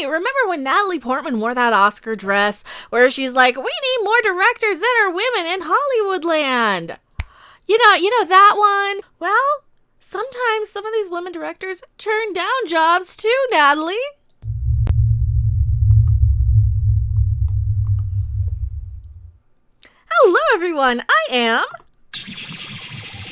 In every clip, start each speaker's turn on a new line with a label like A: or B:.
A: Hey, remember when Natalie Portman wore that Oscar dress where she's like, we need more directors that are women in Hollywoodland? You know that one? Well, sometimes some of these women directors turn down jobs too, Natalie. Hello, everyone. I am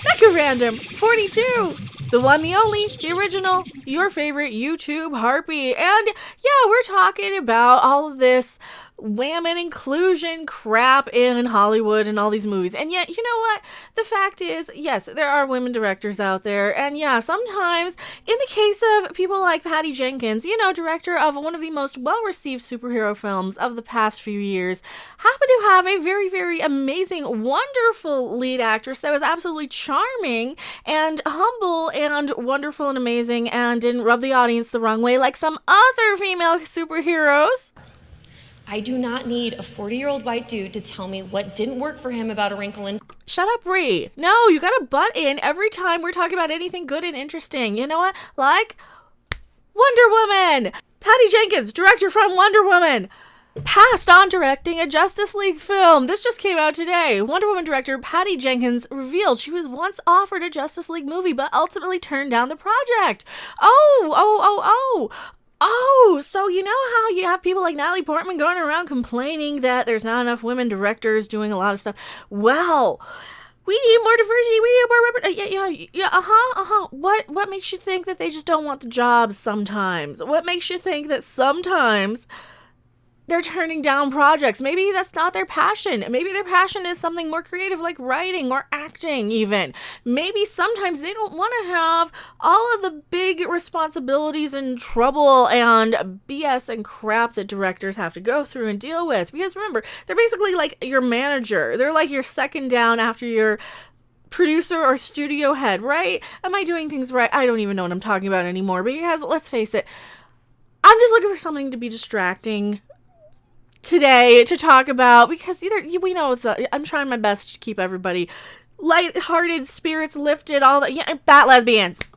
A: Becca Random 42, the one, the only, the original, your favorite YouTube harpy. And yeah, we're talking about all of this women inclusion crap in Hollywood and all these movies. And yet, you know what? The fact is, yes, there are women directors out there. And yeah, sometimes in the case of people like Patty Jenkins, director of one of the most well-received superhero films of the past few years, happened to have a very, very amazing, wonderful lead actress that was absolutely charming and humble and wonderful and amazing and didn't rub the audience the wrong way like some other female superheroes.
B: I do not need a 40-year-old white dude to tell me what didn't work for him about a wrinkle in...
A: Shut up, Ree. No, you gotta butt in every time we're talking about anything good and interesting. You know what? Like Wonder Woman! Patty Jenkins, director from Wonder Woman, passed on directing a Justice League film. This just came out today. Wonder Woman director Patty Jenkins revealed she was once offered a Justice League movie, but ultimately turned down the project. Oh, so you know how you have people like Natalie Portman going around complaining that there's not enough women directors doing a lot of stuff? Well, we need more diversity. We need more What makes you think that they just don't want the jobs sometimes? What makes you think that sometimes they're turning down projects? Maybe that's not their passion. Maybe their passion is something more creative like writing or acting even. Maybe sometimes they don't want to have all of the big responsibilities and trouble and BS and crap that directors have to go through and deal with. Because remember, they're basically like your manager. They're like your second down after your producer or studio head, right? Am I doing things right? I don't even know what I'm talking about anymore. Because let's face it, I'm just looking for something to be distracting today to talk about, because we know I'm trying my best to keep everybody lighthearted, spirits lifted, all that. Yeah, bat lesbians.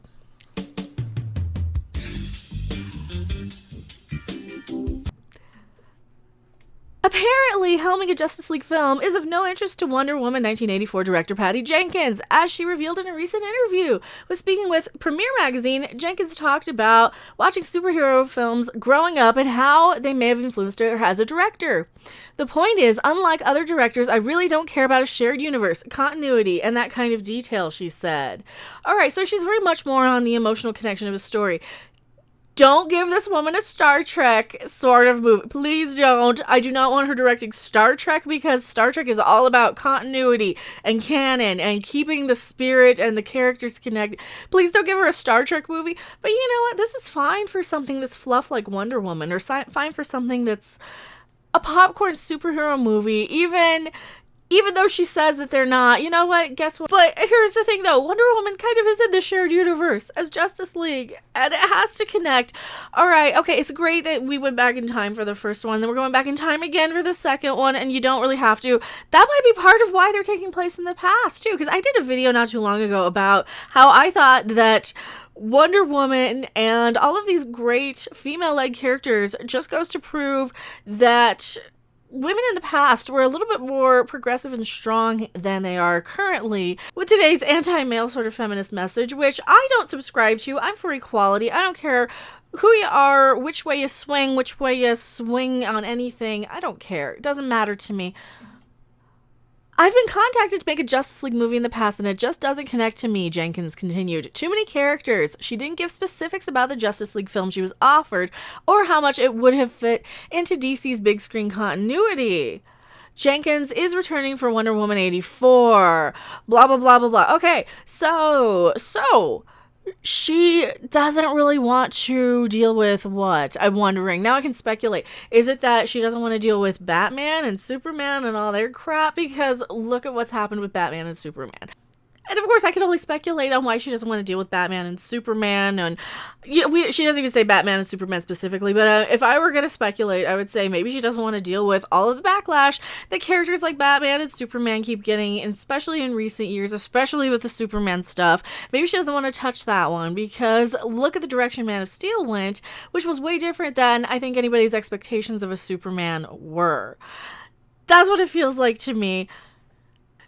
A: Apparently, helming a Justice League film is of no interest to Wonder Woman 1984 director Patty Jenkins, as she revealed in a recent interview. When speaking with Premiere Magazine, Jenkins talked about watching superhero films growing up and how they may have influenced her as a director. The point is, unlike other directors, I really don't care about a shared universe, continuity, and that kind of detail, she said. Alright, so she's very much more on the emotional connection of a story. Don't give this woman a Star Trek sort of movie. Please don't. I do not want her directing Star Trek, because Star Trek is all about continuity and canon and keeping the spirit and the characters connected. Please don't give her a Star Trek movie. But you know what? This is fine for something that's fluff like Wonder Woman, or fine for something that's a popcorn superhero movie, even though she says that they're not. You know what? Guess what? But here's the thing, though. Wonder Woman kind of is in the shared universe as Justice League, and it has to connect. All right, okay, it's great that we went back in time for the first one, then we're going back in time again for the second one, and you don't really have to. That might be part of why they're taking place in the past, too, because I did a video not too long ago about how I thought that Wonder Woman and all of these great female-led characters just goes to prove that women in the past were a little bit more progressive and strong than they are currently with today's anti-male sort of feminist message, which I don't subscribe to. I'm for equality. I don't care who you are, which way you swing on anything. I don't care. It doesn't matter to me. I've been contacted to make a Justice League movie in the past, and it just doesn't connect to me, Jenkins continued. Too many characters. She didn't give specifics about the Justice League film she was offered, or how much it would have fit into DC's big screen continuity. Jenkins is returning for Wonder Woman 84. Blah, blah, blah, blah, blah. Okay, so she doesn't really want to deal with what? I'm wondering. Now I can speculate. Is it that she doesn't want to deal with Batman and Superman and all their crap? Because look at what's happened with Batman and Superman. And of course, I could only speculate on why she doesn't want to deal with Batman and Superman. And yeah, she doesn't even say Batman and Superman specifically. But if I were going to speculate, I would say maybe she doesn't want to deal with all of the backlash that characters like Batman and Superman keep getting, and especially in recent years, especially with the Superman stuff. Maybe she doesn't want to touch that one, because look at the direction Man of Steel went, which was way different than I think anybody's expectations of a Superman were. That's what it feels like to me.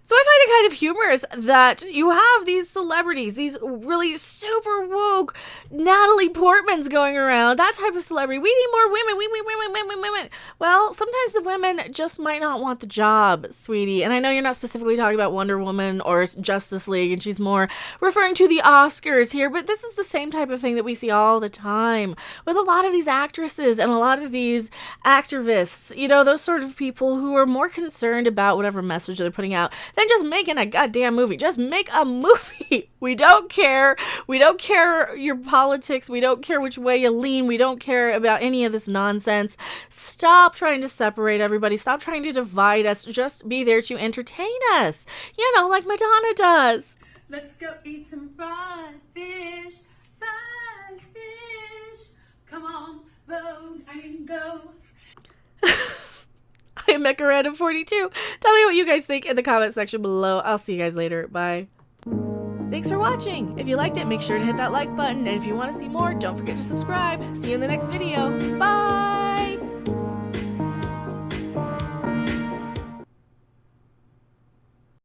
A: So I find it kind of humorous that you have these celebrities, these really super woke Natalie Portmans going around, that type of celebrity. We need more women. We need women. Well, sometimes the women just might not want the job, sweetie. And I know you're not specifically talking about Wonder Woman or Justice League, and she's more referring to the Oscars here, but this is the same type of thing that we see all the time with a lot of these actresses and a lot of these activists, you know, those sort of people who are more concerned about whatever message they're putting out than just making a goddamn movie. Just make a movie. We don't care. We don't care your politics. We don't care which way you lean. We don't care about any of this nonsense. Stop trying to separate everybody. Stop trying to divide us. Just be there to entertain us. You know, like Madonna does.
C: Let's go eat some fried fish. Fried fish. Come on, vote and go.
A: I am Mecca Random 42. Tell me what you guys think in the comment section below. I'll see you guys later. Bye. Thanks for watching. If you liked it, make sure to hit that like button. And if you want to see more, don't forget to subscribe. See you in the next video. Bye.